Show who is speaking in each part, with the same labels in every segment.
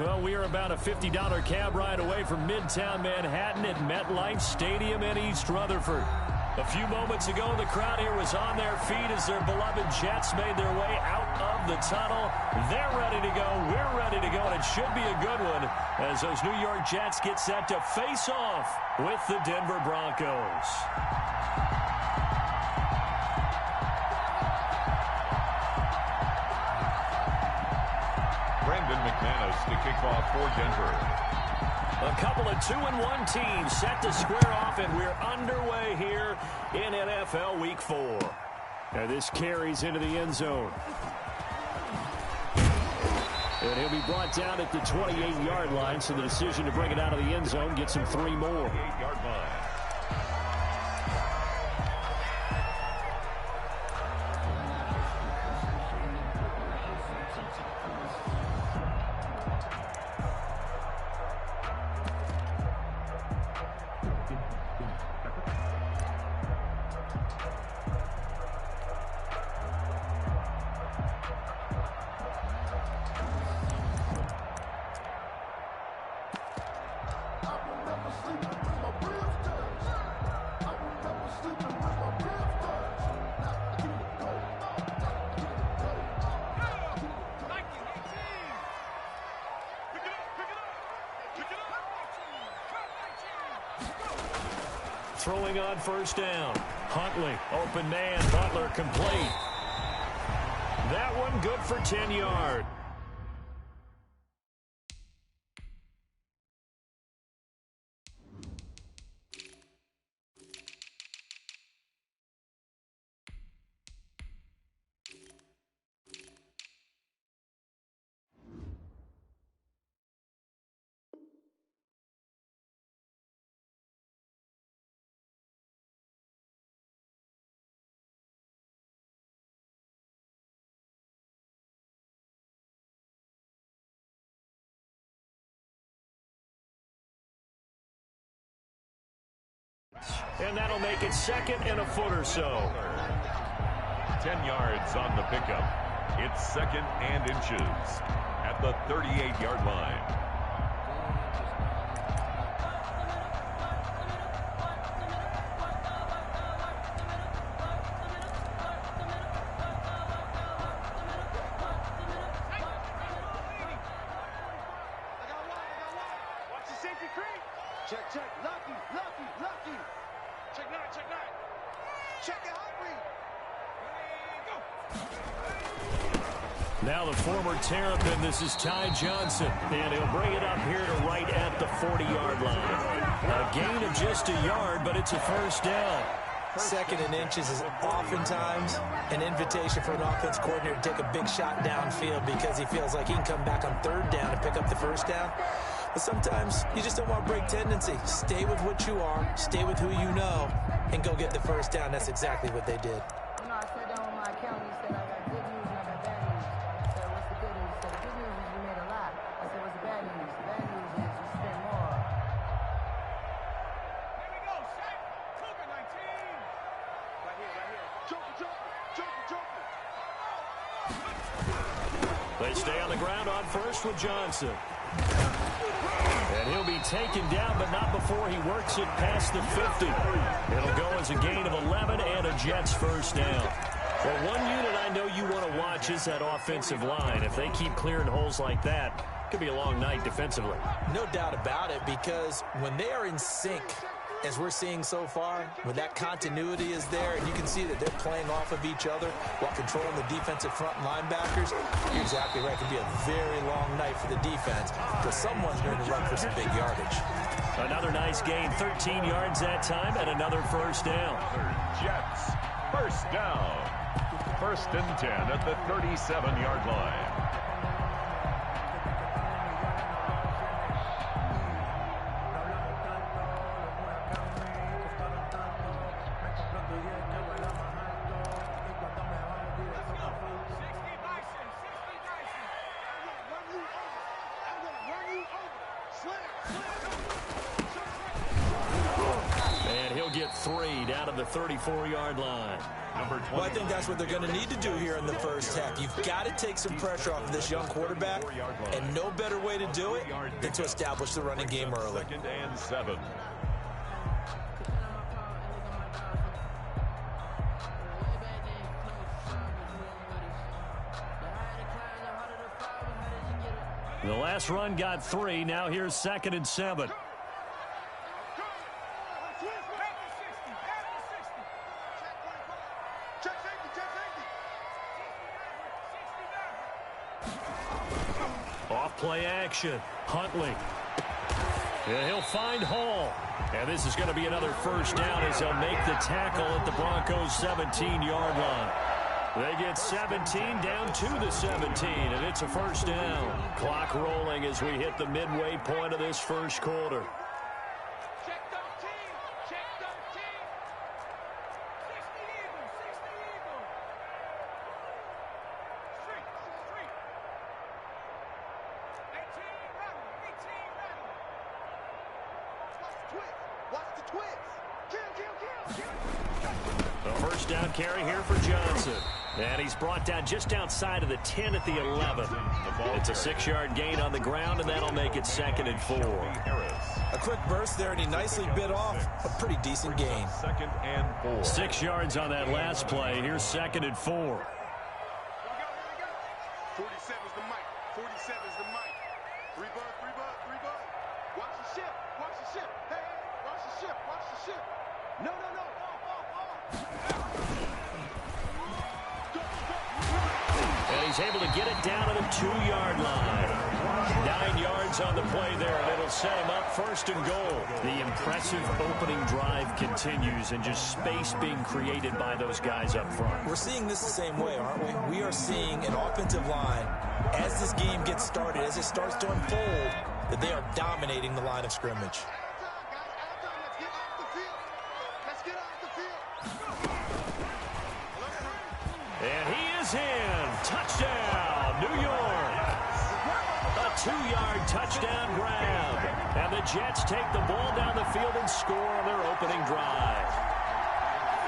Speaker 1: Well, we are about a $50 cab ride away from Midtown Manhattan at MetLife Stadium in East Rutherford. A few moments ago, the crowd here was on their feet as their beloved Jets made their way out of the tunnel. They're ready to go. We're ready to go, and it should be a good one as those New York Jets get set to face off with the Denver Broncos.
Speaker 2: Brandon McManus to kick off for Denver.
Speaker 1: A couple of 2-1 teams set to square off, and we're underway here in NFL Week 4. And this carries into the end zone. And he'll be brought down at the 28-yard line, so the decision to bring it out of the end zone gets him 3 more.
Speaker 2: 8-yard line.
Speaker 1: Throwing on first down. Huntley, open man, Butler complete. That one good for 10 yards. And that'll make it 2nd and a foot or so.
Speaker 2: 10 yards on the pickup. It's 2nd and inches at the 38-yard line.
Speaker 1: Now the former Terrapin, this is Ty Johnson, and he'll bring it up here to right at the 40-yard line. A gain of just a yard, but it's a first down.
Speaker 3: 2nd and inches is oftentimes an invitation for an offense coordinator to take a big shot downfield because he feels like he can come back on 3rd down and pick up the first down. But sometimes you just don't want to break tendency. Stay with what you are, stay with who you know, and go get the first down. That's exactly what they did.
Speaker 4: You know, I sat down with my accountant. He said, I got good news and I got bad news. I said, what's the good news? He said, the good news is you made a lot. I said, what's the bad news? The bad news is you spent more.
Speaker 5: Here we go, Shaq. Cougar 19. Right here. Joker.
Speaker 1: They stay on the ground on first with Johnson. And he'll be taken down, but not before he works it past the 50. It'll go as a gain of 11 and a Jets first down. Well, one unit I know you want to watch is that offensive line. If they keep clearing holes like that, it could be a long night defensively.
Speaker 3: No doubt about it, because when they are in sync, as we're seeing so far, when that continuity is there, and you can see that they're playing off of each other while controlling the defensive front linebackers, you're exactly right. It could be a very long night for the defense because someone's going to run for some big yardage.
Speaker 1: Another nice gain, 13 yards that time, and another first down.
Speaker 2: Jets, first down. 1st and 10 at the 37-yard line.
Speaker 1: They'll get 3 down to the 34-yard line.
Speaker 3: Well, I think that's what they're going to need to do here in the first half. You've got to take some pressure off of this young quarterback, and no better way to do it than to establish the running game early.
Speaker 2: 2nd and 7.
Speaker 1: The last run got 3. Now here's 2nd and 7. Off play action. Huntley. And he'll find Hall. And this is going to be another first down as he'll make the tackle at the Broncos' 17-yard line. They get 17 down to the 17, and it's a first down. Clock rolling as we hit the midway point of this first quarter.
Speaker 5: Check 13. Check 13. 60 Eagles. 60 Eagles. Street. 18 Rebel. 18 Rebel. Watch the twist. Watch the twist. Kill.
Speaker 1: A first down carry here for Johnson. And he's brought down just outside of the 10 at the 11. It's a 6-yard gain on the ground, and that'll make it 2nd and 4.
Speaker 3: A quick burst there, and he nicely bit off a pretty decent gain.
Speaker 2: 2nd and 4.
Speaker 1: 6 yards on that last play. Here's 2nd and 4.
Speaker 5: Here we go. 47's the mic. 47's the mic. 3 bud. Watch the ship. Hey, watch the ship. No.
Speaker 1: And he's able to get it down to the 2-yard line. 9 yards on the play there, and it'll set him up 1st and goal. The impressive opening drive continues, and just space being created by those guys up front.
Speaker 3: We're seeing this the same way, aren't we? We are seeing an offensive line, as this game gets started, as it starts to unfold, that they are dominating the line of scrimmage.
Speaker 1: And he is in. Touchdown, New York. A 2-yard touchdown grab. And the Jets take the ball down the field and score on their opening drive.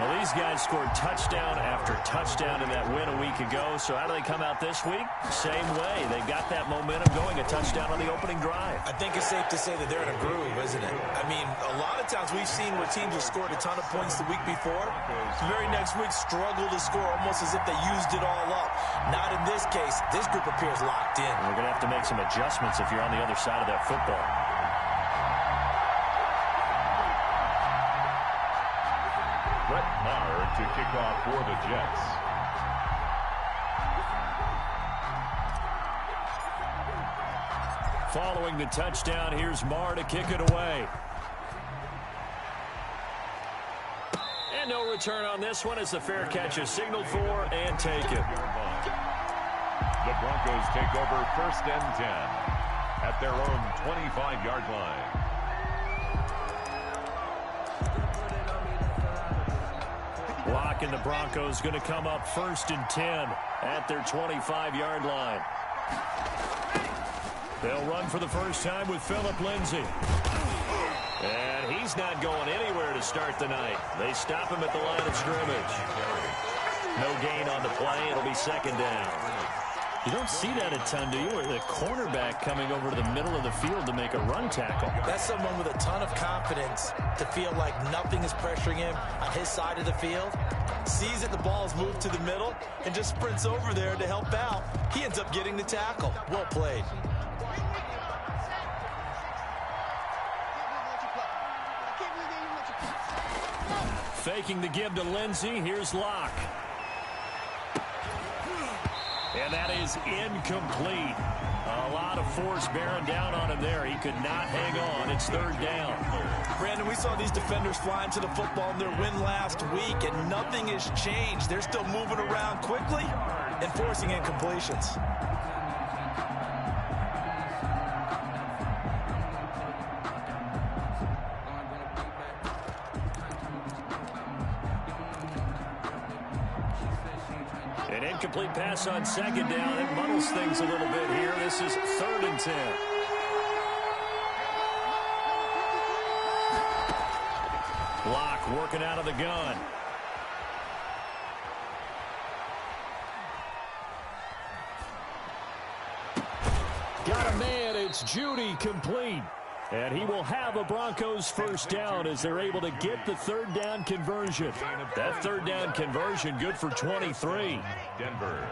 Speaker 1: Well, these guys scored touchdown after touchdown in that win a week ago. So how do they come out this week? Same way. They've got that momentum going, a touchdown on the opening drive.
Speaker 3: I think it's safe to say that they're in a groove, isn't it? I mean, a lot of times we've seen where teams have scored a ton of points the week before. The very next week struggle to score almost as if they used it all up. Not in this case. This group appears locked in.
Speaker 1: We're going to have to make some adjustments if you're on the other side of that football.
Speaker 2: Brett Maher to kick off for the Jets.
Speaker 1: Following the touchdown, here's Maher to kick it away. And no return on this one as the fair catch is signaled for and taken.
Speaker 2: The Broncos take over 1st and 10 at their own 25-yard line.
Speaker 1: Block and the Broncos going to come up 1st and 10 at their 25-yard line. They'll run for the first time with Phillip Lindsay. And he's not going anywhere to start the night. They stop him at the line of scrimmage. No gain on the play. It'll be 2nd down. You don't see that a ton, do you? Or the cornerback coming over to the middle of the field to make a run tackle.
Speaker 3: That's someone with a ton of confidence to feel like nothing is pressuring him on his side of the field. Sees that the ball's moved to the middle and just sprints over there to help out. He ends up getting the tackle. Well played.
Speaker 1: Faking the give to Lindsay. Here's Locke. And that is incomplete. A lot of force bearing down on him there. He could not hang on. It's 3rd down.
Speaker 3: Brandon, we saw these defenders flying to the football in their win last week, and nothing has changed. They're still moving around quickly and forcing incompletions.
Speaker 1: An incomplete pass on 2nd down. It muddles things a little bit here. This is 3rd and 10. Block working out of the gun. Got a man. It's Judy complete. And he will have a Broncos first down as they're able to get the third down conversion. That third down conversion good for 23.
Speaker 2: Denver.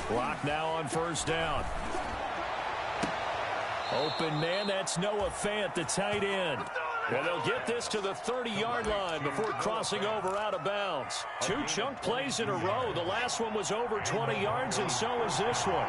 Speaker 1: Block now on first down. Open man, that's Noah Fant, the tight end. And they'll get this to the 30-yard line before crossing over out of bounds. 2 chunk plays in a row. The last one was over 20 yards, and so is this one.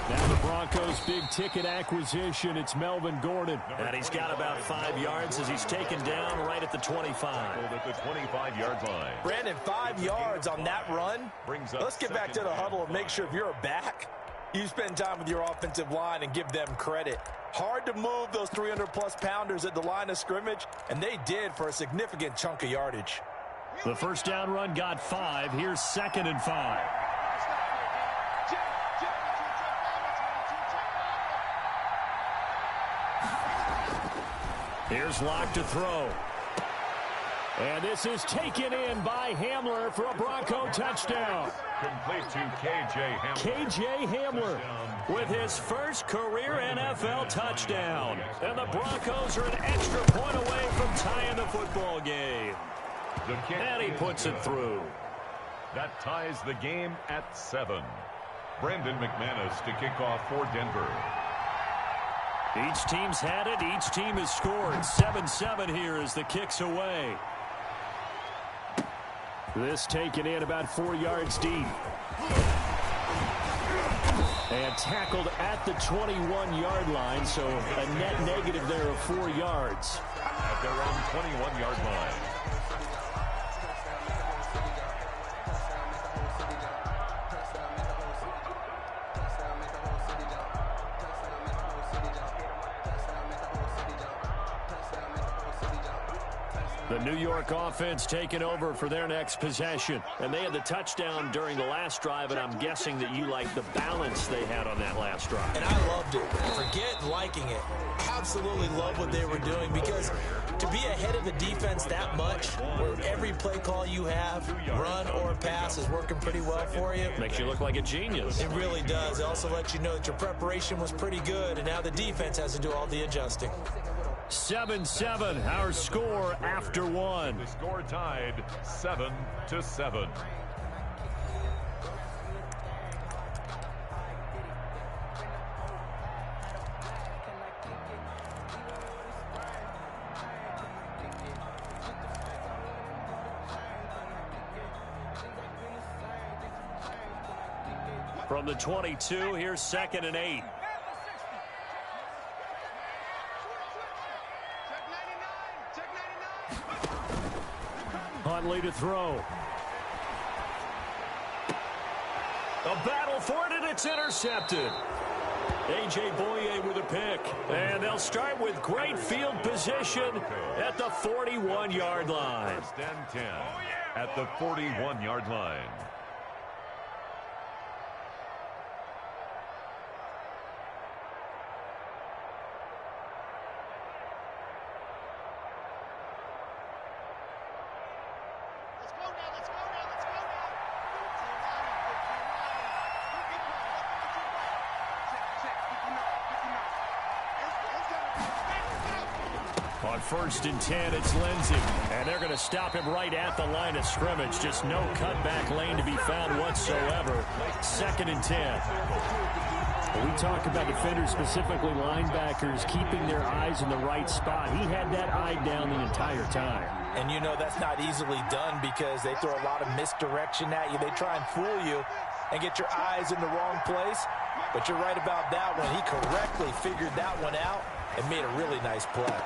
Speaker 1: Now the Broncos' big-ticket acquisition. It's Melvin Gordon. And he's got about 5 yards as he's taken down right at the 25.
Speaker 2: At the 25-yard line.
Speaker 3: Brandon, 5 yards on that run. Let's get back to the huddle and make sure if you're a back, you spend time with your offensive line and give them credit. Hard to move those 300-plus pounders at the line of scrimmage, and they did for a significant chunk of yardage.
Speaker 1: The first down run got 5. Here's 2nd and 5. Here's Locke to throw. And this is taken in by Hamler for a Bronco touchdown.
Speaker 2: Complete to K.J. Hamler.
Speaker 1: K.J. Hamler with his first career NFL touchdown. And the Broncos are an extra point away from tying the football game. And he puts it through.
Speaker 2: That ties the game at 7. Brandon McManus to kick off for Denver.
Speaker 1: Each team's had it. Each team has scored. 7-7 here as the kick's away. This taken in about 4 yards deep. And tackled at the 21-yard line, so a net negative there of 4 yards.
Speaker 2: At their own 21-yard line.
Speaker 1: The New York offense taking over for their next possession. And they had the touchdown during the last drive, and I'm guessing that you like the balance they had on that last drive.
Speaker 3: And I loved it. Forget liking it. Absolutely love what they were doing, because to be ahead of the defense that much, where every play call you have, run or pass, is working pretty well for you.
Speaker 1: Makes you look like a genius.
Speaker 3: It really does. It also lets you know that your preparation was pretty good, and now the defense has to do all the adjusting.
Speaker 1: 7-7, our score after 1.
Speaker 2: The score tied 7-7.
Speaker 1: From the 22, here's 2nd and 8. Huntley to throw. A battle for it, and it's intercepted. A.J. Boye with a pick. And they'll start with great field position at the 41-yard line.
Speaker 2: 1st and 10 at the 41-yard line.
Speaker 1: On 1st and 10, it's Lindsey. And they're going to stop him right at the line of scrimmage. Just no cutback lane to be found whatsoever. 2nd and 10. We talk about defenders, specifically linebackers, keeping their eyes in the right spot. He had that eye down the entire time.
Speaker 3: And you know that's not easily done, because they throw a lot of misdirection at you. They try and fool you and get your eyes in the wrong place. But you're right about that one. He correctly figured that one out and made a really nice play.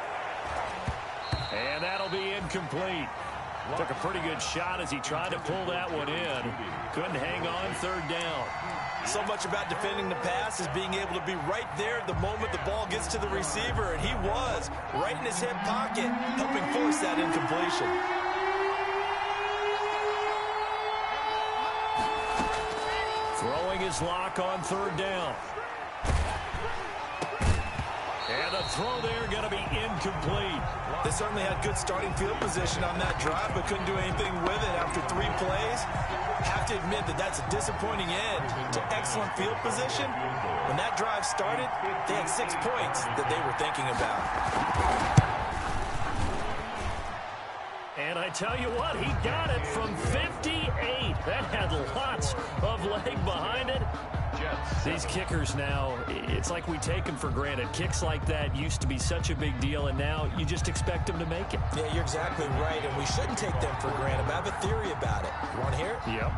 Speaker 1: And that'll be incomplete. Took a pretty good shot as he tried to pull that one in. Couldn't hang on 3rd down.
Speaker 3: So much about defending the pass is being able to be right there at the moment the ball gets to the receiver, and he was right in his hip pocket, helping force that incompletion.
Speaker 1: Throw throwing his lock on third down. And the throw there going to be incomplete.
Speaker 3: They certainly had good starting field position on that drive, but couldn't do anything with it after 3 plays. Have to admit that that's a disappointing end to excellent field position. When that drive started, they had 6 points that they were thinking about.
Speaker 1: And I tell you what, he got it from 58. That had lots of leg behind it. These kickers now, it's like we take them for granted. Kicks like that used to be such a big deal, and now you just expect them to make it.
Speaker 3: Yeah, you're exactly right, and we shouldn't take them for granted. But I have a theory about it. You want to hear it?
Speaker 1: Yep.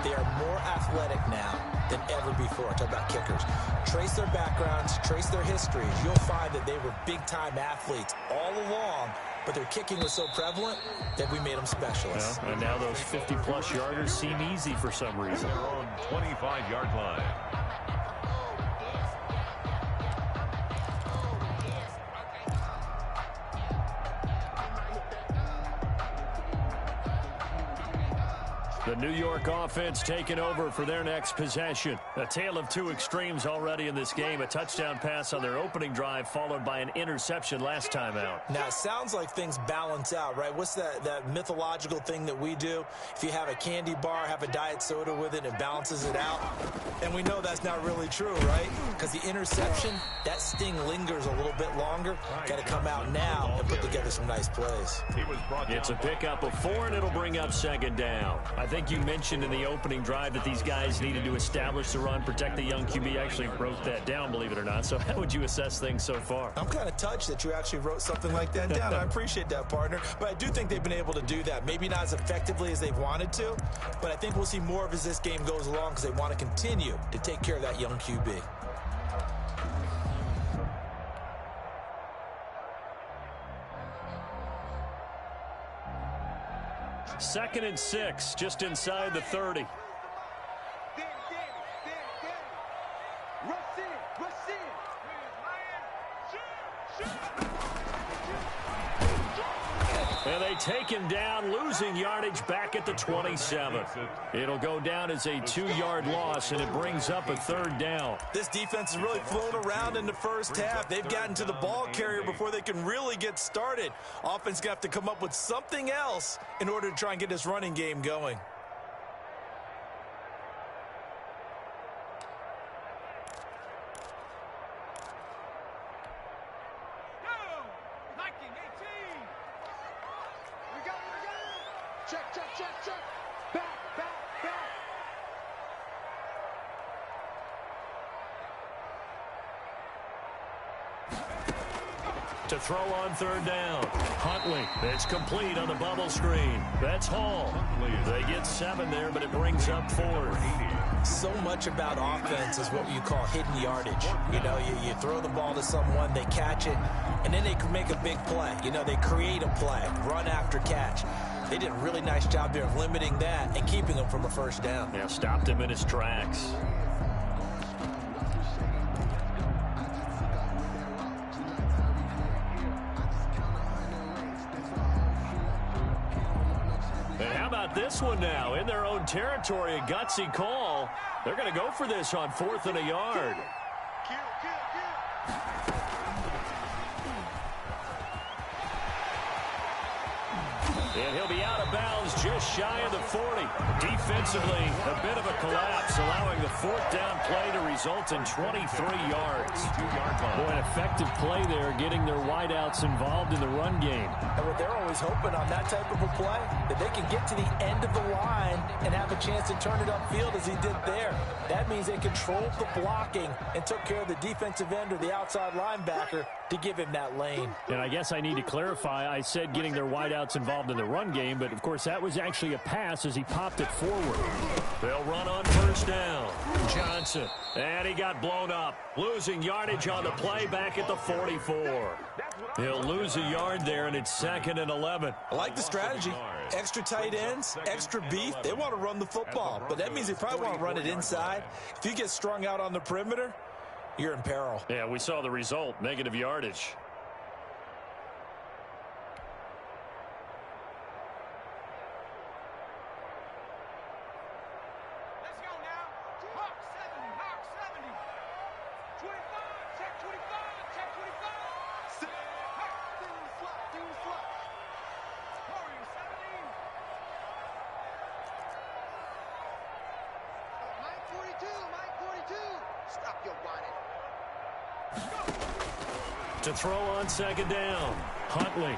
Speaker 3: They are more athletic now than ever before. Talk about kickers. Trace their backgrounds, trace their histories. You'll find that they were big-time athletes all along, but their kicking was so prevalent that we made them specialists.
Speaker 1: Yeah, and now those 50-plus yarders seem easy for some reason.
Speaker 2: Their own 25-yard line.
Speaker 1: The New York offense taking over for their next possession. A tale of 2 extremes already in this game. A touchdown pass on their opening drive, followed by an interception last time out.
Speaker 3: Now, it sounds like things balance out, right? What's that mythological thing that we do? If you have a candy bar, have a diet soda with it, it balances it out. And we know that's not really true, right? Because the interception, that sting lingers a little bit longer. Got to come out now and put together some nice plays.
Speaker 1: It's a pickup of 4, and it'll bring up second down. I think you mentioned in the opening drive that these guys needed to establish the run, protect the young QB. I actually wrote that down, believe it or not. So how would you assess things so far?
Speaker 3: I'm kind of touched that you actually wrote something like that down. I appreciate that, partner. But I do think they've been able to do that. Maybe not as effectively as they've wanted to, but I think we'll see more of as this game goes along because they want to continue to take care of that young QB.
Speaker 1: Second and 6, just inside the 30. And they take him down, losing yardage back at the 27. It'll go down as a 2-yard loss, and it brings up a third down.
Speaker 3: This defense has really flown around in the first half. They've gotten to the ball carrier before they can really get started. Offense got to come up with something else in order to try and get this running game going.
Speaker 5: Check. Back.
Speaker 1: To throw on third down. Huntley. It's complete on the bubble screen. That's Hall. They get 7 there, but it brings up 4.
Speaker 3: So much about offense is what you call hidden yardage. You know, you throw the ball to someone, they catch it, and then they can make a big play. You know, they create a play, run after catch. They did a really nice job there of limiting that and keeping him from a first down.
Speaker 1: Yeah, stopped him in his tracks. And how about this one now? In their own territory, a gutsy call. They're going to go for this on 4th and a yard. And he'll be out of bounds just shy of the 40. Defensively, a bit of a collapse, allowing the 4th down play to result in 23 yards. Boy, an effective play there, getting their wideouts involved in the run game.
Speaker 3: And what they're always hoping on that type of a play, that they can get to the end of the line and have a chance to turn it upfield as he did there. That means they controlled the blocking and took care of the defensive end or the outside linebacker to give him that lane.
Speaker 1: And I guess I need to clarify, I said getting their wideouts involved in the run game, but of course that was actually a pass as he popped it forward. They'll run on first down. Johnson, and he got blown up. Losing yardage on the play back at the 44. He'll lose a yard there, and it's 2nd and 11.
Speaker 3: I like the strategy. Extra tight ends, extra beef. They want to run the football, but that means they probably want to run it inside. If you get strung out on the perimeter, you're in peril.
Speaker 1: Yeah, we saw the result, negative yardage. To throw on second down, Huntley.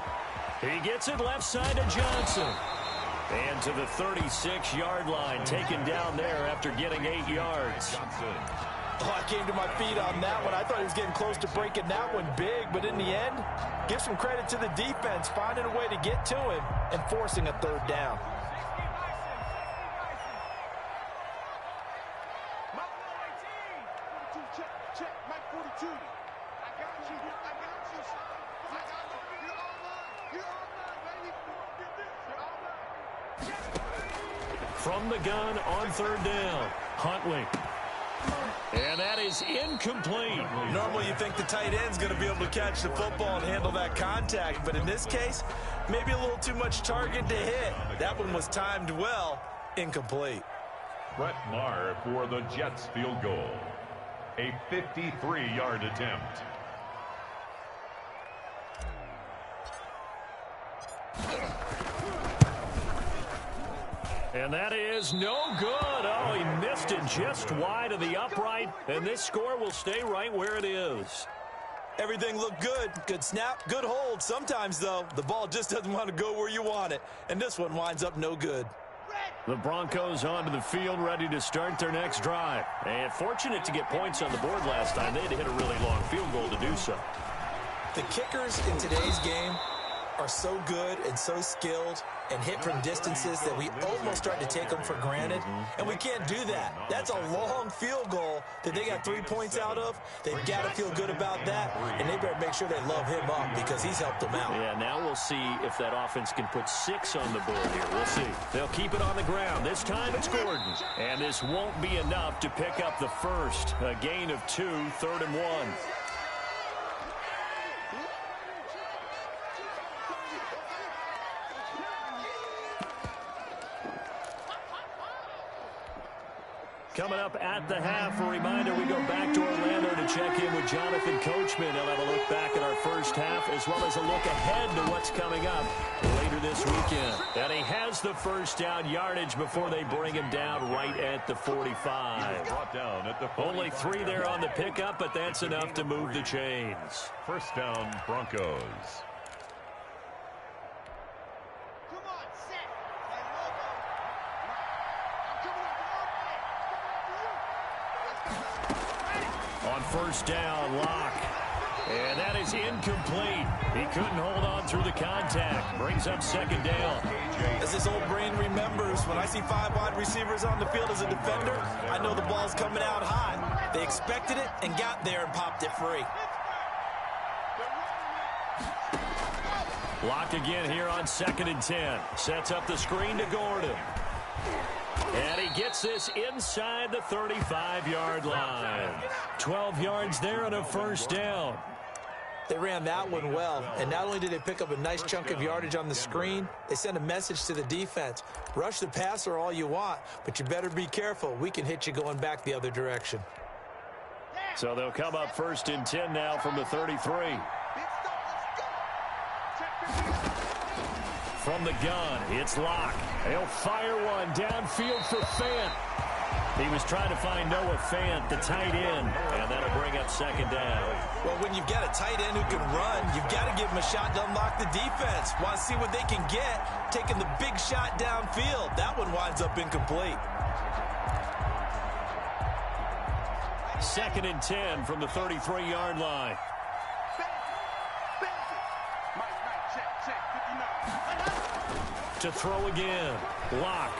Speaker 1: He gets it left side to Johnson. And to the 36-yard line, taken down there after getting 8 yards.
Speaker 3: Oh, I came to my feet on that one. I thought he was getting close to breaking that one big, but in the end, give some credit to the defense, finding a way to get to him and forcing a third down.
Speaker 1: From the gun on third down, Huntley. And that is incomplete.
Speaker 3: Normally you think the tight end's going to be able to catch the football and handle that contact, but in this case, maybe a little too much target to hit. That one was timed well, incomplete.
Speaker 2: Brett Maher for the Jets field goal. A 53-yard attempt.
Speaker 1: And that is no good. Oh, he missed it just wide of the upright, and this score will stay right where it is.
Speaker 3: Everything looked good. Good snap, good hold. Sometimes, though, the ball just doesn't want to go where you want it, and this one winds up no good.
Speaker 1: The Broncos onto the field, ready to start their next drive. And fortunate to get points on the board last time. They had to hit a really long field goal to do so.
Speaker 3: The kickers in today's game are so good and so skilled and hit from distances that we almost start to take them for granted, and we can't do that. That's a long field goal that they got 3 points out of. They've got to feel good about that, and they better make sure they love him up because he's helped them out.
Speaker 1: Yeah, now we'll see if that offense can put 6 on the board here. We'll see. They'll keep it on the ground. This time it's Gordon, and this won't be enough to pick up the first. A gain of 2, 3rd and 1. Coming up at the half, a reminder, we go back to Orlando to check in with Jonathan Coachman. He'll have a look back at our first half as well as a look ahead to what's coming up later this weekend. And he has the first down yardage before they bring him down right at the 45.
Speaker 2: Brought down at the 45.
Speaker 1: Only 3 there on the pickup, but that's enough to move the chains.
Speaker 2: First down, Broncos.
Speaker 1: On first down, Locke. And that is incomplete. He couldn't hold on through the contact. Brings up second down.
Speaker 3: As his old brain remembers, when I see 5 wide receivers on the field as a defender, I know the ball's coming out high. They expected it and got there and popped it free.
Speaker 1: Locke again here on 2nd and 10. Sets up the screen to Gordon. And he gets this inside the 35-yard line. 12 yards there and a first down.
Speaker 3: They ran that one well, and not only did they pick up a nice chunk of yardage on the screen, they sent a message to the defense. Rush the passer all you want, but you better be careful. We can hit you going back the other direction.
Speaker 1: So they'll come up 1st and 10 now from the 33. From the gun, it's Locke. He'll fire one downfield for Fant. He was trying to find Noah Fant, the tight end, and that'll bring up second down.
Speaker 3: Well, when you've got a tight end who can run, you've got to give him a shot to unlock the defense. Want to see what they can get, taking the big shot downfield. That one winds up incomplete.
Speaker 1: 2nd and 10 from the 33-yard line. To throw again, Locke.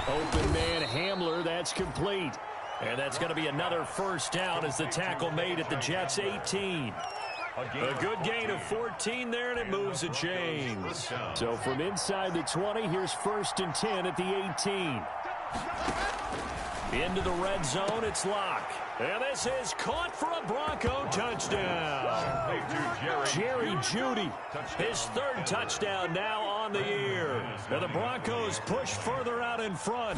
Speaker 1: Open man Hamler, that's complete. And that's going to be another first down as the tackle made at the Jets' 18. A good gain of 14 there, and it moves the chains. So from inside the 20, here's 1st and 10 at the 18. Into the red zone, it's Locke. And this is caught for a Bronco touchdown. Jerry Jeudy, his 3rd touchdown now on the year. And the Broncos push further out in front.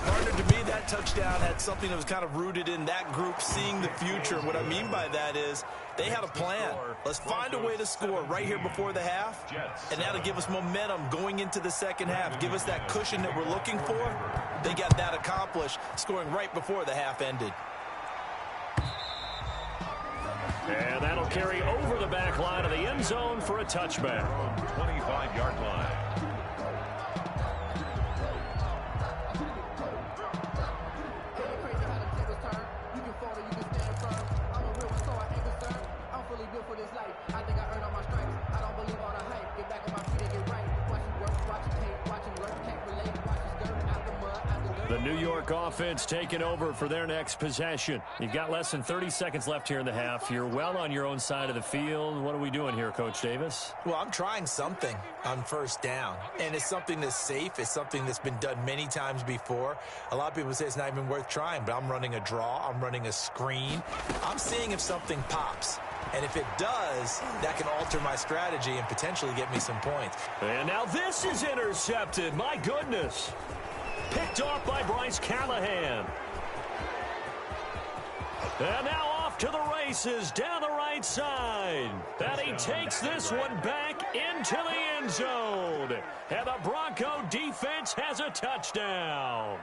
Speaker 3: Partner, to me, that touchdown had something that was kind of rooted in that group seeing the future. What I mean by that is they had a plan. Let's find a way to score right here before the half, and that'll give us momentum going into the second half. Give us that cushion that we're looking for. They got that accomplished, scoring right before the half ended.
Speaker 1: And that'll carry over the back line of the end zone for a touchback.
Speaker 2: 25-yard line.
Speaker 1: The New York offense taking over for their next possession. You've got less than 30 seconds left here in the half. You're well on your own side of the field. What are we doing here, Coach Davis?
Speaker 3: Well, I'm trying something on first down, and it's something that's safe. It's something that's been done many times before. A lot of people say it's not even worth trying, but I'm running a draw. I'm running a screen. I'm seeing if something pops. And if it does, that can alter my strategy and potentially get me some points.
Speaker 1: And now this is intercepted. My goodness. Picked off by Bryce Callahan. And now off to the races down the right side. And he takes this one back into the end zone. And the Bronco defense has a touchdown.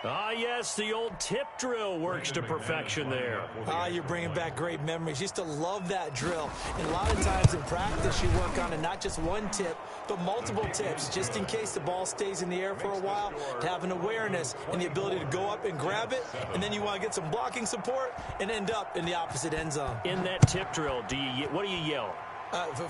Speaker 1: Ah, yes, the old tip drill works to perfection there.
Speaker 3: Ah, you're bringing back great memories. Used to love that drill. And a lot of times in practice, you work on it, not just one tip, but multiple tips, just in case the ball stays in the air for a while, to have an awareness and the ability to go up and grab it, and then you want to get some blocking support and end up in the opposite end zone.
Speaker 1: In that tip drill, what do you yell?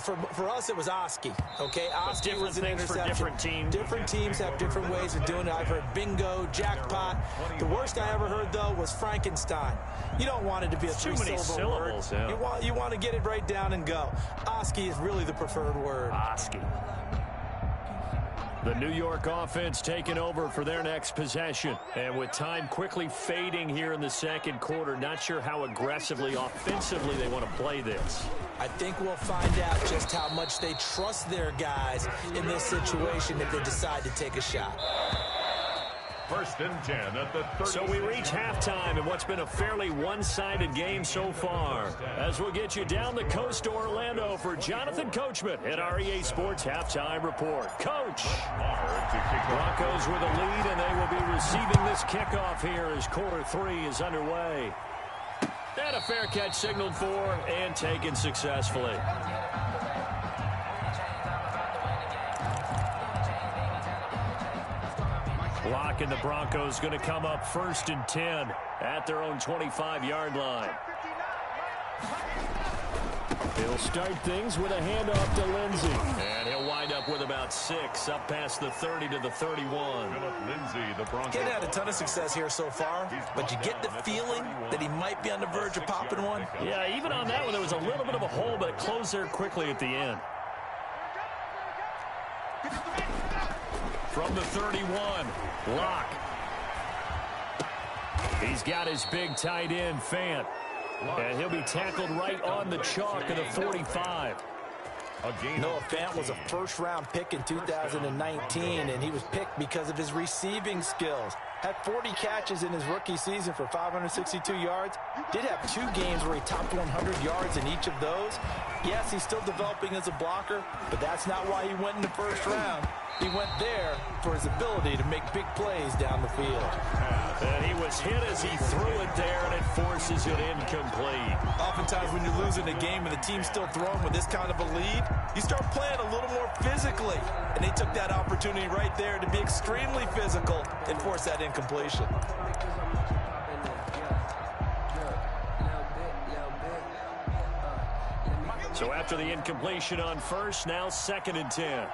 Speaker 3: For us, it was Oski. Okay, Oski was an interception.
Speaker 1: For different teams.
Speaker 3: Different teams have different ways of doing it. I've heard bingo, jackpot. The worst I ever heard, though, was Frankenstein. You don't want it to be a three-syllable word. Yeah. You want to get it right down and go. Oski is really the preferred word.
Speaker 1: Oski. The New York offense taking over for their next possession. And with time quickly fading here in the second quarter, not sure how aggressively, offensively they want to play this.
Speaker 3: I think we'll find out just how much they trust their guys in this situation if they decide to take a shot.
Speaker 2: First and 10 at the 30.
Speaker 1: So we reach halftime in what's been a fairly one-sided game so far. As we'll get you down the coast to Orlando for Jonathan Coachman at our EA Sports Halftime Report. Coach! Broncos with a lead, and they will be receiving this kickoff here as quarter 3 is underway. And a fair catch signaled for and taken successfully. Block, and the Broncos going to come up first and 10 at their own 25-yard line. He'll start things with a handoff to Lindsey. And he'll wind up with about 6 up past the 30 to the 31.
Speaker 3: He's had a ton of success here so far, but you get the feeling that he might be on the verge of popping one.
Speaker 1: Yeah, even on that one, there was a little bit of a hole, but it closed there quickly at the end. From the 31, Locke. He's got his big tight end, Fant. And he'll be tackled right on the chalk of the 45.
Speaker 3: Noah Fant was a first-round pick in 2019, and he was picked because of his receiving skills. Had 40 catches in his rookie season for 562 yards. Did have 2 games where he topped 100 yards in each of those. Yes, he's still developing as a blocker, but that's not why he went in the first round. He went there for his ability to make big plays down the field.
Speaker 1: And he was hit as he threw it there, and it forces it incomplete.
Speaker 3: Oftentimes when you're losing a game and the team's still throwing with this kind of a lead, you start playing a little more physically. And they took that opportunity right there to be extremely physical and force that incompletion.
Speaker 1: So after the incompletion on first, now 2nd and 10.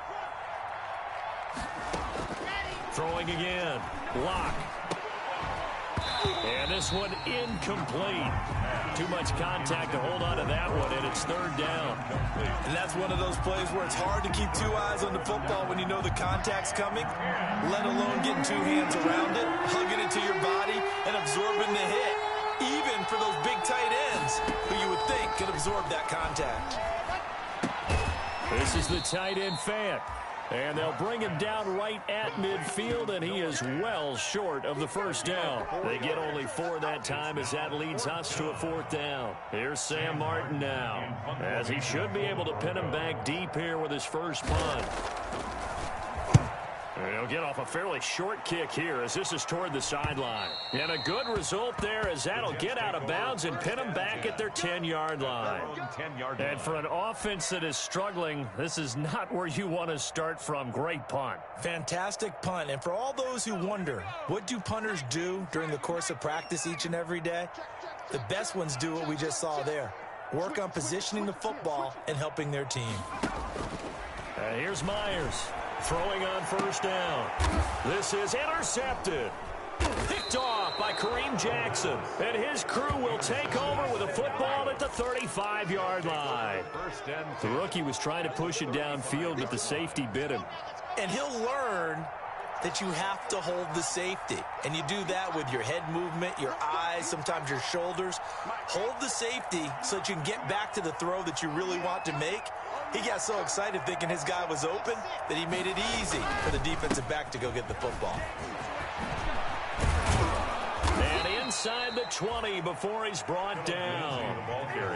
Speaker 1: Throwing again. Locke. And this one incomplete. Too much contact to hold on to that one, and it's 3rd down.
Speaker 3: And that's one of those plays where it's hard to keep 2 eyes on the football when you know the contact's coming, let alone getting 2 hands around it, hugging it to your body, and absorbing the hit. Even for those big tight ends, who you would think could absorb that contact.
Speaker 1: This is the tight end Fant. And they'll bring him down right at midfield, and he is well short of the first down. They get only 4 that time as that leads us to a 4th down. Here's Sam Martin now, as he should be able to pin him back deep here with his first punt. He'll get off a fairly short kick here as this is toward the sideline. And a good result there as that'll get out of bounds and pin them back at their 10-yard line. And for an offense that is struggling, this is not where you want to start from. Great punt.
Speaker 3: Fantastic punt. And for all those who wonder, what do punters do during the course of practice each and every day? The best ones do what we just saw there. Work on positioning the football and helping their team.
Speaker 1: Here's Myers. Throwing on first down. This is intercepted. Picked off by Kareem Jackson. And his crew will take over with a football at the 35-yard line. The rookie was trying to push it downfield, but the safety bit him.
Speaker 3: And he'll learn that you have to hold the safety. And you do that with your head movement, your eyes, sometimes your shoulders. Hold the safety so that you can get back to the throw that you really want to make. He got so excited thinking his guy was open that he made it easy for the defensive back to go get the football.
Speaker 1: And inside the 20 before he's brought down.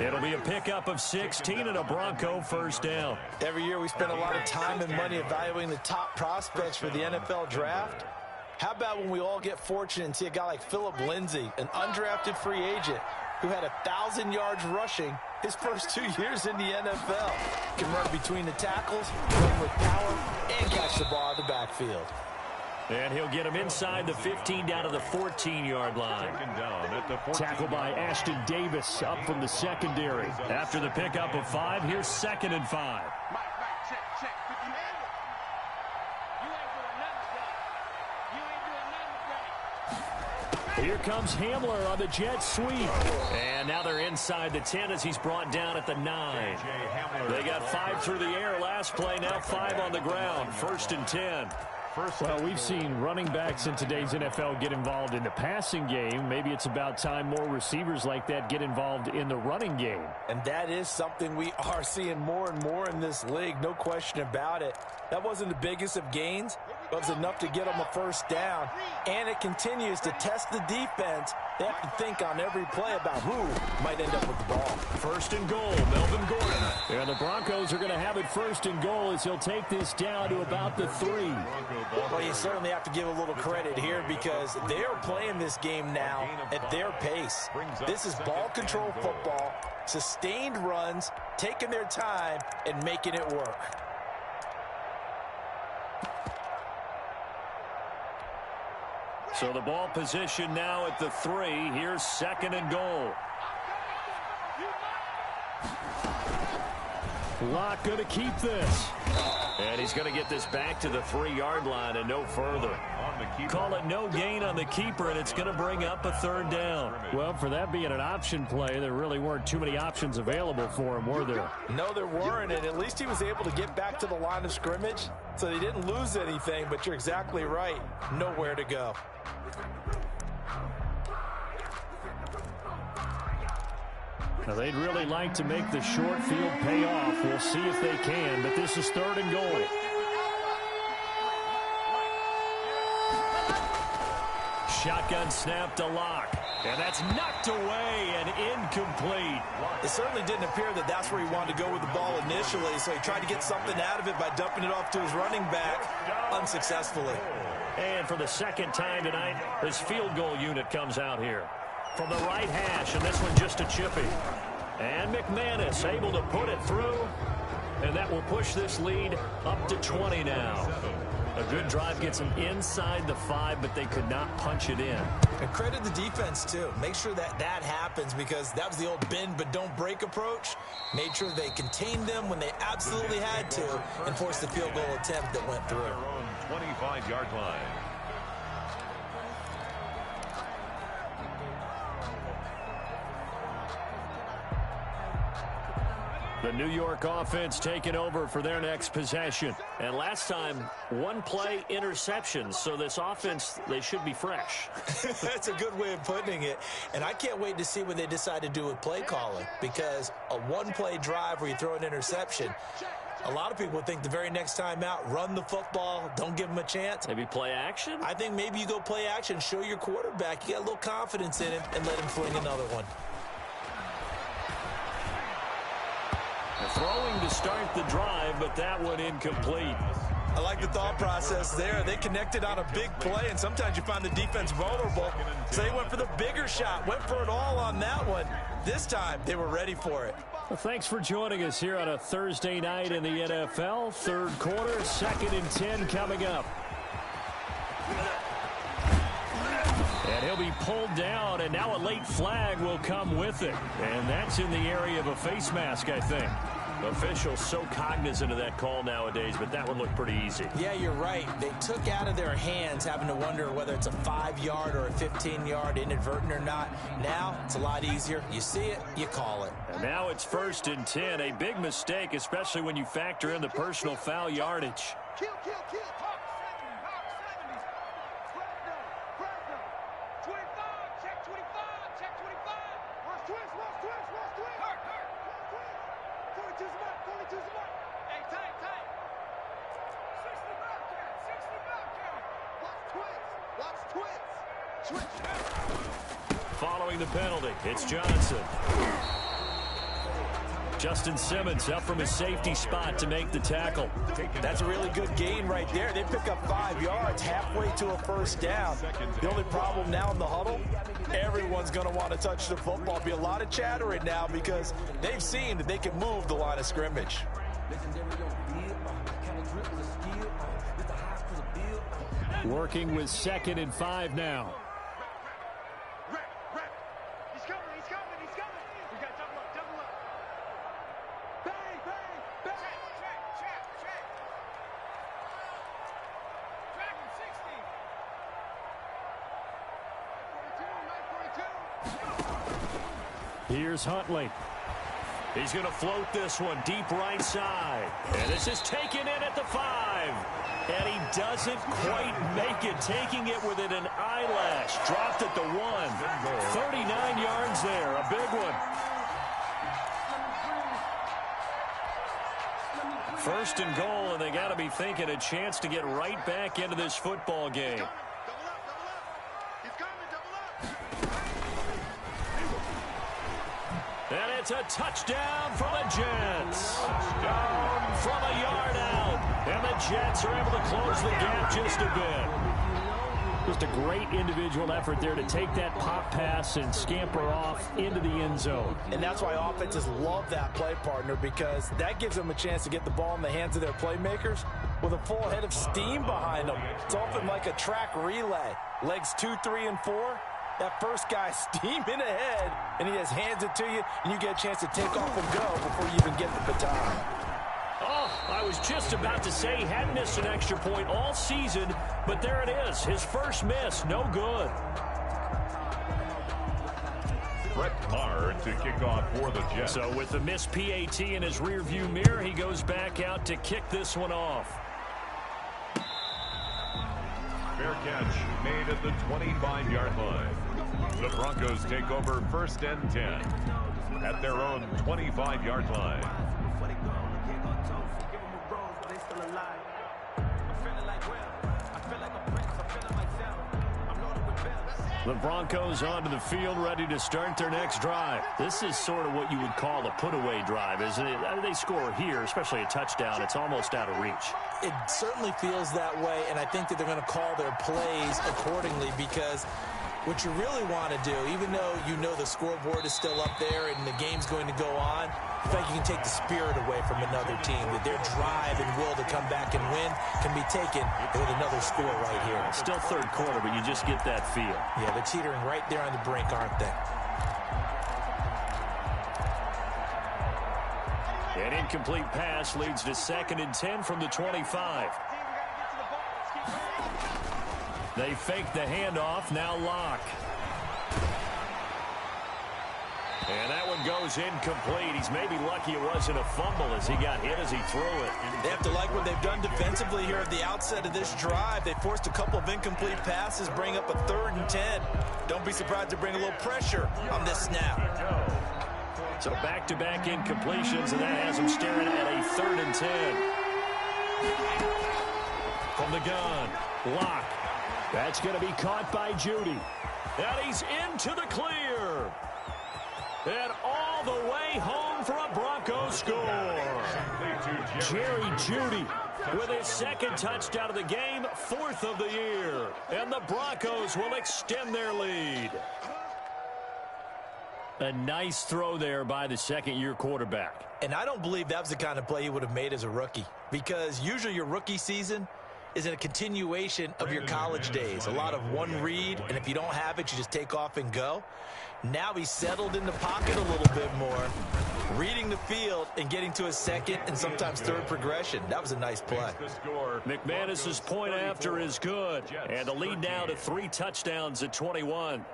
Speaker 1: It'll be a pickup of 16 and a Bronco first down.
Speaker 3: Every year we spend a lot of time and money evaluating the top prospects for the NFL draft. How about when we all get fortunate and see a guy like Phillip Lindsay, an undrafted free agent, who had 1,000 yards rushing his first 2 years in the NFL. Can run between the tackles, run with power, and catch the ball in the backfield.
Speaker 1: And he'll get him inside the 15 down to the 14-yard line. Tackle by Ashton Davis up from the secondary. After the pickup of 5, here's 2nd and 5. Here comes Hamler on the jet sweep. And now they're inside the 10 as he's brought down at the 9. They got 5 through the air last play, now 5 on the ground. 1st and 10.
Speaker 6: Well, we've seen running backs in today's NFL get involved in the passing game. Maybe it's about time more receivers like that get involved in the running game.
Speaker 3: And that is something we are seeing more and more in this league, no question about it. That wasn't the biggest of gains, but it was enough to get them a first down. And it continues to test the defense. They have to think on every play about who might end up with the ball.
Speaker 1: 1st and goal, Melvin Gordon. And the Broncos are going to have it 1st and goal as he'll take this down to about the 3.
Speaker 3: Well, you certainly have to give a little credit here because they are playing this game now at their pace. This is ball control football, sustained runs, taking their time, and making it work.
Speaker 1: So the ball position now at the 3. Here's 2nd and goal.
Speaker 6: Locke going to keep this.
Speaker 1: And he's going to get this back to the 3-yard line and no further. Call it no gain on the keeper, and it's going to bring up a 3rd down.
Speaker 6: Well, for that being an option play, there really weren't too many options available for him, were there?
Speaker 3: No, there weren't, and at least he was able to get back to the line of scrimmage, so they didn't lose anything, but you're exactly right. Nowhere to go.
Speaker 6: Now, they'd really like to make the short field pay off. We'll see if they can, but this is 3rd and goal.
Speaker 1: Shotgun snap to Locke. And that's knocked away and incomplete.
Speaker 3: It certainly didn't appear that that's where he wanted to go with the ball initially, so he tried to get something out of it by dumping it off to his running back unsuccessfully.
Speaker 1: And for the 2nd time tonight, his field goal unit comes out here. From the right hash, and this one just a chippy. And McManus able to put it through, and that will push this lead up to 20 now. A good drive gets them inside the 5, but they could not punch it in.
Speaker 3: And credit the defense, too. Make sure that that happens because that was the old bend but don't break approach. Made sure they contained them when they absolutely had to and forced the field goal attempt that went through.
Speaker 2: Their own 25-yard line.
Speaker 1: The New York offense taking over for their next possession. And last time, one play interception. So this offense, they should be fresh.
Speaker 3: That's a good way of putting it. And I can't wait to see what they decide to do with play calling, because a one-play drive where you throw an interception, a lot of people think the very next time out, run the football, don't give them a chance.
Speaker 1: Maybe play action?
Speaker 3: I think maybe you go play action, show your quarterback you got a little confidence in him, and let him fling another one.
Speaker 1: Throwing to start the drive, but that one incomplete.
Speaker 3: I like the thought process there. They connected on a big play, and sometimes you find the defense vulnerable. So they went for the bigger shot, went for it all on that one. This time, they were ready for it.
Speaker 6: Well, thanks for joining us here on a Thursday night in the NFL. Third quarter, 2nd and 10 coming up. And he'll be pulled down, and now a late flag will come with it. And that's in the area of a face mask, I think.
Speaker 1: Officials so cognizant of that call nowadays, but that one looked pretty easy.
Speaker 3: Yeah, you're right. They took out of their hands having to wonder whether it's a 5-yard or a 15-yard inadvertent or not. Now, it's a lot easier. You see it, you call it.
Speaker 1: And now it's 1st and 10. A big mistake, especially when you factor in the personal foul yardage.
Speaker 5: Kill. Talk 70s. Crack them. 25. Check 25. Watch twist. Hurt. 42's a mark. Hey, tight. 60 Watch twist. Switch.
Speaker 1: Following the penalty, it's Johnson. Justin Simmons up from his safety spot to make the tackle.
Speaker 3: That's a really good gain right there. They pick up 5 yards halfway to a first down. The only problem now in the huddle, everyone's going to want to touch the football. Be a lot of chattering now because they've seen that they can move the line of scrimmage.
Speaker 6: Working with 2nd and 5 now.
Speaker 5: He's coming. We got to double up. Bang. Check. Track him, 60. 42.
Speaker 6: Here's Huntley.
Speaker 1: He's going to float this one deep right side. And this is taken in at the 5. And he doesn't quite make it, taking it within an eyelash. Dropped at the 1. 39 yards there, a big one. 1st and goal, and they got to be thinking a chance to get right back into this football game.
Speaker 5: Double up. He's coming, double up.
Speaker 1: And it's a touchdown for the Jets. Down from a yard out. And the Jets are able to close the gap just a bit.
Speaker 6: Just a great individual effort there to take that pop pass and scamper off into the end zone.
Speaker 3: And that's why offenses love that play partner, because that gives them a chance to get the ball in the hands of their playmakers with a full head of steam behind them. It's often like a track relay. Legs 2, 3, and 4. That first guy steaming ahead, and he just hands it to you, and you get a chance to take off and go before you even get the baton.
Speaker 1: Oh, I was just about to say he hadn't missed an extra point all season, but there it is. His first miss, no good.
Speaker 2: Brett Maher to kick off for the Jets.
Speaker 1: So with the missed PAT in his rearview mirror, he goes back out to kick this one off.
Speaker 2: Fair catch made at the 25-yard line. The Broncos take over 1st and 10 at their own 25-yard line.
Speaker 1: The Broncos onto the field, ready to start their next drive. This is sort of what you would call a put-away drive, isn't it? They score here, especially a touchdown. It's almost out of reach.
Speaker 3: It certainly feels that way, and I think that they're going to call their plays accordingly, because what you really want to do, even though you know the scoreboard is still up there and the game's going to go on, I think you can take the spirit away from another team, that their drive and will to come back and win can be taken with another score right here.
Speaker 1: Still third quarter, but you just get that feel.
Speaker 3: Yeah, they're teetering right there on the brink, aren't they?
Speaker 1: An incomplete pass leads to 2nd and 10 from the 25. They fake the handoff, now Locke. And that one goes incomplete. He's maybe lucky it wasn't a fumble as he got hit as he threw it.
Speaker 3: They have to like what they've done defensively here at the outset of this drive. They forced a couple of incomplete passes, bring up a 3rd and 10. Don't be surprised to bring a little pressure on this snap.
Speaker 1: So back-to-back incompletions, and that has him staring at a 3rd and 10. From the gun, Locke. That's going to be caught by Judy. And he's into the clear. And all the way home for a Broncos score. Jerry Judy with his 2nd touchdown of the game, 4th of the year. And the Broncos will extend their lead. A nice throw there by the 2nd-year quarterback.
Speaker 3: And I don't believe that was the kind of play he would have made as a rookie, because usually your rookie season is in a continuation of your college days. A lot of one read, and if you don't have it, you just take off and go. Now he's settled in the pocket a little bit more, reading the field and getting to his 2nd and sometimes 3rd progression. That was a nice play.
Speaker 1: McManus's point after is good, and the lead now to 3 touchdowns at 21.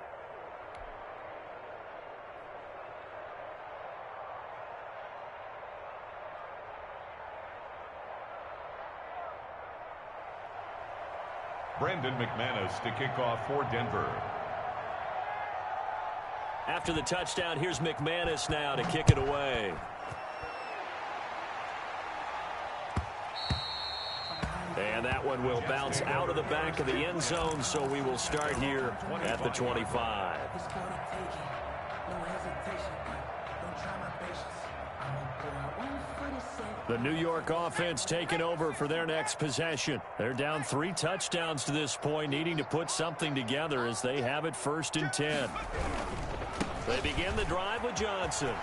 Speaker 2: Brandon McManus to kick off for Denver.
Speaker 1: After the touchdown, here's McManus now to kick it away. And that one will bounce out of the back of the end zone, so we will start here at the 25. The New York offense taking over for their next possession. They're down 3 touchdowns to this point, needing to put something together as they have it 1st and 10. They begin the drive with Johnson.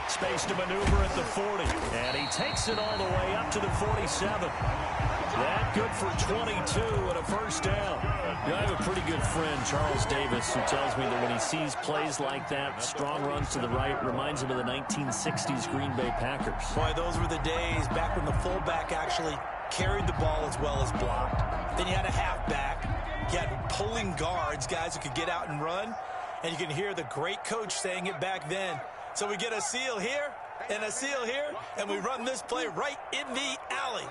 Speaker 1: Space to maneuver at the 40. And he takes it all the way up to the 47. That good for 22 and a 1st down. I have a pretty good friend, Charles Davis, who tells me that when he sees plays like that, strong runs to the right, reminds him of the 1960s Green Bay Packers.
Speaker 3: Boy, those were the days back when the fullback actually carried the ball as well as blocked. Then you had a halfback. You had pulling guards, guys who could get out and run. And you can hear the great coach saying it back then. So we get a seal here and a seal here, and we run this play right in the alley.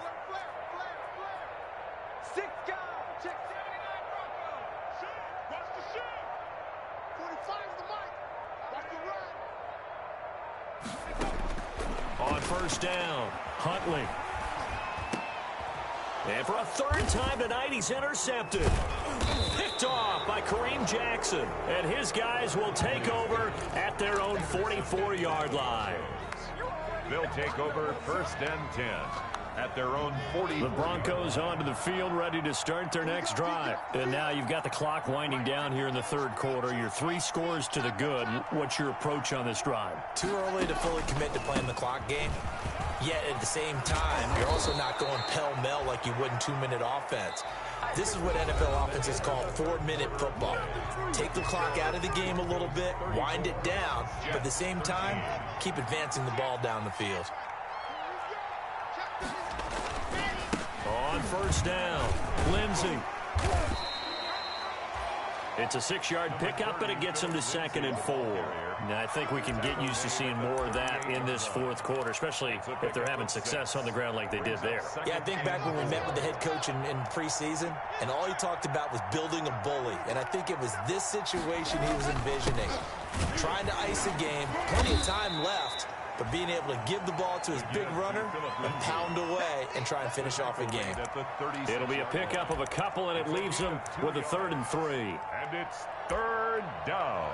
Speaker 5: 6 guys. Check 79 Broncos. Watch the shit. 45's the mic. Watch the run.
Speaker 1: On 1st down, Huntley. And for a 3rd time tonight, he's intercepted. Picked off by Kareem Jackson. And his guys will take over at their own 44-yard line.
Speaker 2: They'll take over 1st and 10 at their own 40.
Speaker 1: The Broncos onto the field, ready to start their next drive. And now you've got the clock winding down here in the 3rd quarter. Your 3 scores to the good. What's your approach on this drive?
Speaker 3: Too early to fully commit to playing the clock game. Yet at the same time, you're also not going pell-mell like you would in 2-minute offense. This is what NFL offenses call 4-minute football. Take the clock out of the game a little bit, wind it down, but at the same time, keep advancing the ball down the field.
Speaker 1: On 1st down, Lindsey. It's a 6-yard pickup, but it gets them to 2nd and 4. Now, I think we can get used to seeing more of that in this 4th quarter, especially if they're having success on the ground like they did there.
Speaker 3: Yeah, I think back when we met with the head coach in preseason, and all he talked about was building a bully. And I think it was this situation he was envisioning. Trying to ice a game, plenty of time left, but being able to give the ball to his big runner and pound away and try and finish off a game.
Speaker 1: It'll be a pickup of a couple, and it leaves them with a 3rd and 3.
Speaker 2: And it's 3rd down.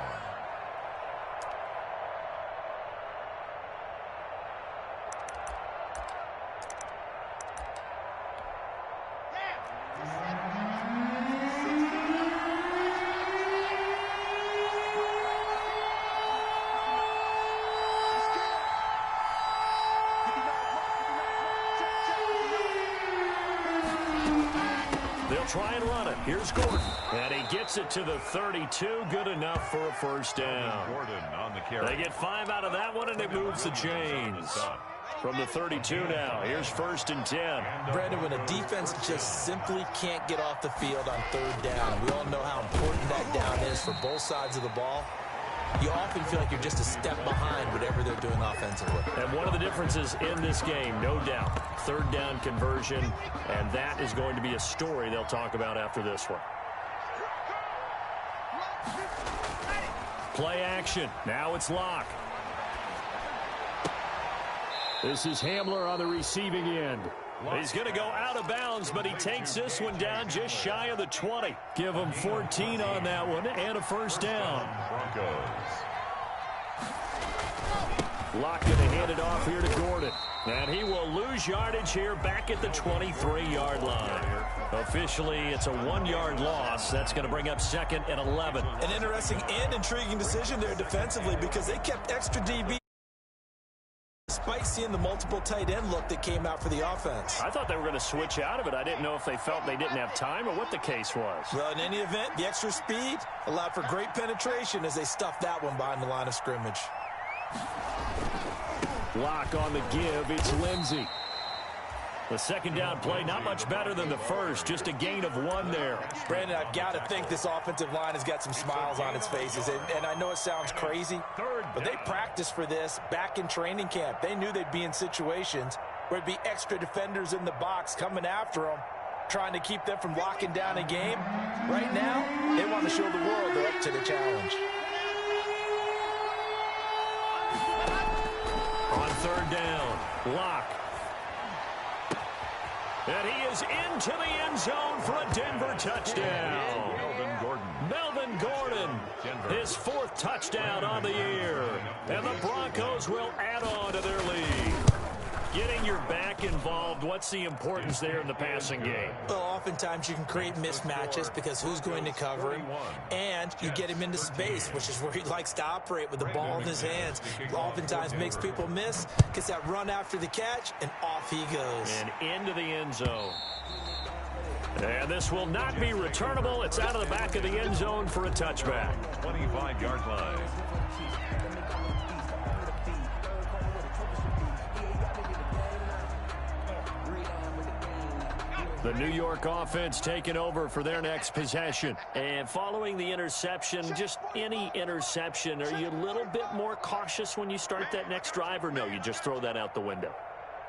Speaker 1: Try and run it. Here's Gordon. And he gets it to the 32. Good enough for a 1st down.
Speaker 2: Gordon on the carry.
Speaker 1: They get 5 out of that one, and it moves the chains. From the 32 now, here's 1st and 10.
Speaker 3: Brandon, when a defense just simply can't get off the field on 3rd down, we all know how important that down is for both sides of the ball. you often feel like you're just a step behind whatever they're doing offensively.
Speaker 6: And one of the differences in this game, no doubt, third down conversion, and that is going to be a story they'll talk about after this one. Play action. Now it's Locke. This is Hamler on the receiving end. He's going to go out of bounds, but he takes this one down just shy of the 20. Give him 14 on that one and a first down.
Speaker 2: Broncos.
Speaker 6: Locke going to hand it off here to Gordon. And he will lose yardage here back at the 23-yard line. Officially, it's a 1-yard loss. That's going to bring up 2nd and 11.
Speaker 3: An interesting and intriguing decision there defensively because they kept extra DB despite seeing the multiple tight end look that came out for the offense.
Speaker 6: I thought they were going to switch out of it. I didn't know if they felt they didn't have time or what the case was.
Speaker 3: Well, in any event, the extra speed allowed for great penetration as they stuffed that one behind the line of scrimmage.
Speaker 6: Locke on the give. It's Lindsey. The second down play, not much better than the first. Just a gain of 1 there.
Speaker 3: Brandon, I've got to think this offensive line has got some smiles on its faces. And I know it sounds crazy, but they practiced for this back in training camp. They knew they'd be in situations where it'd be extra defenders in the box coming after them, trying to keep them from locking down a game. Right now, they want to show the world they're up to the challenge.
Speaker 6: On third down, Locke. And he is into the end zone for a Denver touchdown. Melvin Gordon, his 4th touchdown on the year. And the Broncos will add on to their lead. Getting your back involved, what's the importance there in the passing game?
Speaker 3: Well, oftentimes you can create mismatches because who's going to cover him, and you get him into space, which is where he likes to operate with the ball in his hands. Oftentimes makes people miss, gets that run after the catch, and off he goes.
Speaker 6: And into the end zone. And this will not be returnable. It's out of the back of the end zone for a touchback.
Speaker 2: 25-yard line.
Speaker 6: The New York offense taking over for their next possession. And following the interception, just any interception, are you a little bit more cautious when you start that next drive, or no, you just throw that out the window?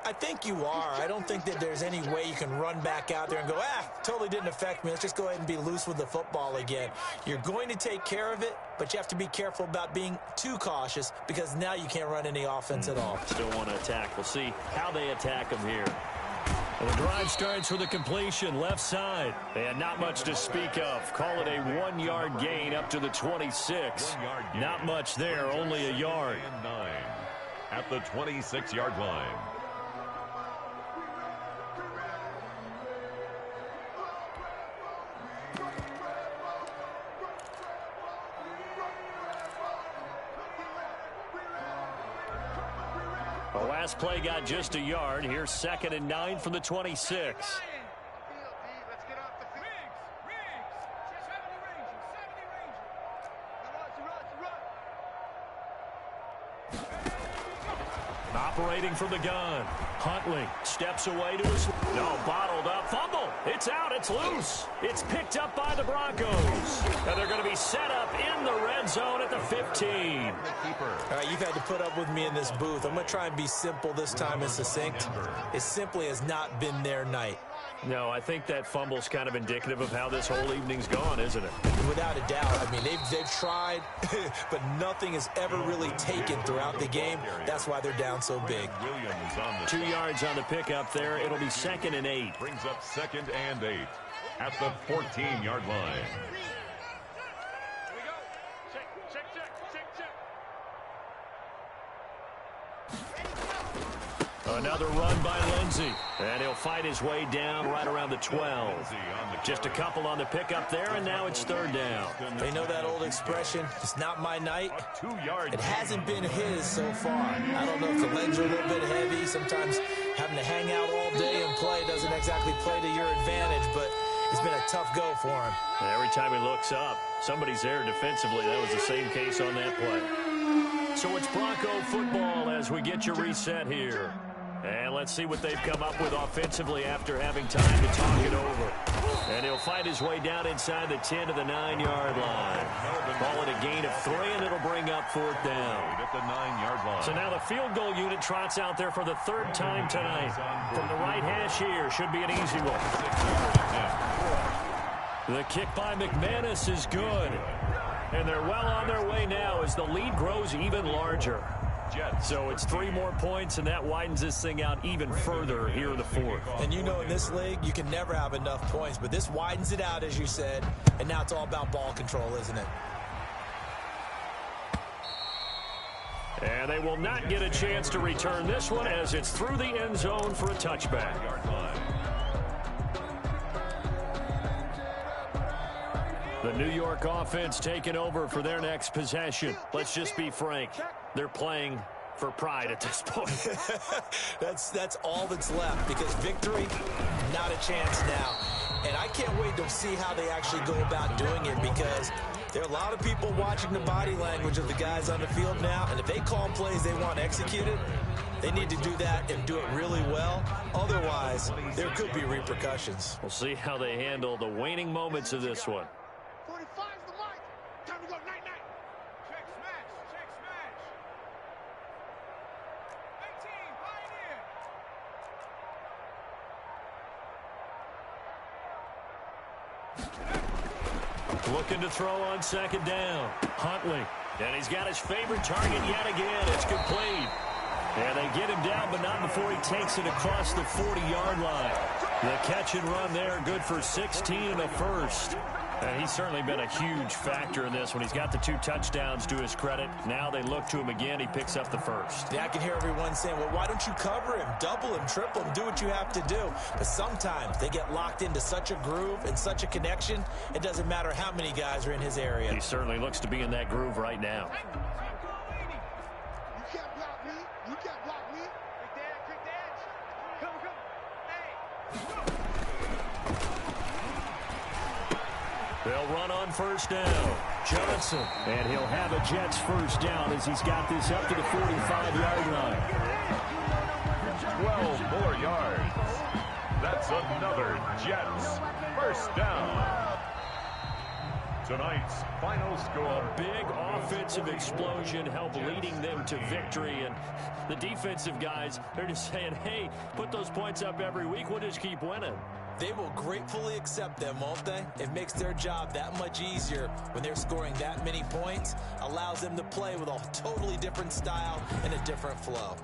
Speaker 3: I think you are. I don't think that there's any way you can run back out there and go, totally didn't affect me. Let's just go ahead and be loose with the football again. You're going to take care of it, but you have to be careful about being too cautious because now you can't run any offense at all.
Speaker 6: Still want to attack. We'll see how they attack them here. Well, the drive starts with a completion left side. And not much to speak of. Call it a 1-yard gain up to the 26. Not much there, only a yard.
Speaker 2: 9 at the 26-yard line.
Speaker 6: The last play got just a yard. Here's 2nd and 9 from the 26. Operating from the gun. Huntley steps away to his... No, bottled up. Fumble. It's out. It's loose. It's picked up by the Broncos. And they're going to be set up in the red zone at the 15.
Speaker 3: All right, you've had to put up with me in this booth. I'm going to try and be simple this time and succinct. It simply has not been their night.
Speaker 6: No, I think that fumble's kind of indicative of how this whole evening's gone, isn't it?
Speaker 3: Without a doubt. I mean, they've tried, but nothing has ever really taken throughout the game. That's why they're down so big.
Speaker 6: 2 yards on the pickup there. It'll be 2nd and 8.
Speaker 2: Brings up 2nd and 8 at the 14-yard line.
Speaker 6: Another run by Lindsey. And he'll fight his way down right around the 12. Just a couple on the pickup there, and now it's 3rd down.
Speaker 3: They know that old expression, it's not my night.
Speaker 2: 2-yard.
Speaker 3: It hasn't been his so far. I don't know if the legs are a little bit heavy. Sometimes having to hang out all day and play doesn't exactly play to your advantage, but it's been a tough go for him.
Speaker 6: And every time he looks up, somebody's there defensively. That was the same case on that play. So it's Bronco football as we get you reset here. And let's see what they've come up with offensively after having time to talk it over. And he'll
Speaker 1: fight his way down inside the 10 to the 9-yard line. Call it a gain of 3, and it'll bring up 4th down.
Speaker 2: At the 9-yard line.
Speaker 1: So now the field goal unit trots out there for the 3rd time tonight. From the right hash here, should be an easy one. The kick by McManus is good. And they're well on their way now as the lead grows even larger. So it's 3 more points, and that widens this thing out even further here in the 4th.
Speaker 3: And you know in this league, you can never have enough points, but this widens it out, as you said, and now it's all about ball control, isn't it?
Speaker 1: And they will not get a chance to return this one as it's through the end zone for a touchback. The New York offense taking over for their next possession. Let's just be frank. They're playing for pride at this point.
Speaker 3: That's all that's left, because victory, not a chance now. And I can't wait to see how they actually go about doing it, because there are a lot of people watching the body language of the guys on the field now, and if they call plays they want executed, they need to do that and do it really well. Otherwise, there could be repercussions.
Speaker 1: We'll see how they handle the waning moments of this one.
Speaker 5: 45's the mark. Time to go night-night. Check smash. Check smash.
Speaker 1: 18, Pioneer. Looking to throw on 2nd down. Huntley. And he's got his favorite target yet again. It's complete. And they get him down, but not before he takes it across the 40-yard line. The catch and run there, good for 16 and a first. And he's certainly been a huge factor in this when he's got the 2 touchdowns to his credit. Now they look to him again. He picks up the first.
Speaker 3: Yeah, I can hear everyone saying, well, why don't you cover him, double him, triple him, do what you have to do. But sometimes they get locked into such a groove and such a connection, it doesn't matter how many guys are in his area.
Speaker 1: He certainly looks to be in that groove right now.
Speaker 5: You can't block me. You can't block me. Quick dad. Come. Hey.
Speaker 1: They'll run on 1st down. Johnson. And he'll have a Jets 1st down as he's got this up to the 45-yard line.
Speaker 2: 12 more yards. That's another Jets 1st down. Tonight's final score.
Speaker 1: A big offensive explosion helped leading them to victory. And the defensive guys, they're just saying, hey, put those points up every week. We'll just keep winning.
Speaker 3: They will gratefully accept them, won't they? It makes their job that much easier when they're scoring that many points. Allows them to play with a totally different style and a different flow.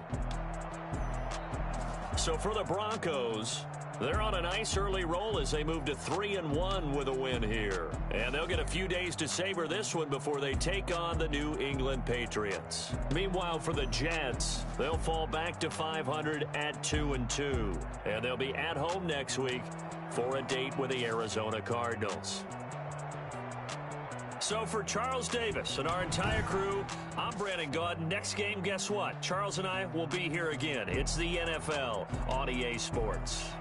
Speaker 1: So for the Broncos, they're on a nice early roll as they move to 3-1 with a win here. And they'll get a few days to savor this one before they take on the New England Patriots. Meanwhile, for the Jets, they'll fall back to 500 at 2-2. And they'll be at home next week for a date with the Arizona Cardinals. So for Charles Davis and our entire crew, I'm Brandon Gaudin. Next game, guess what? Charles and I will be here again. It's the NFL on EA Sports.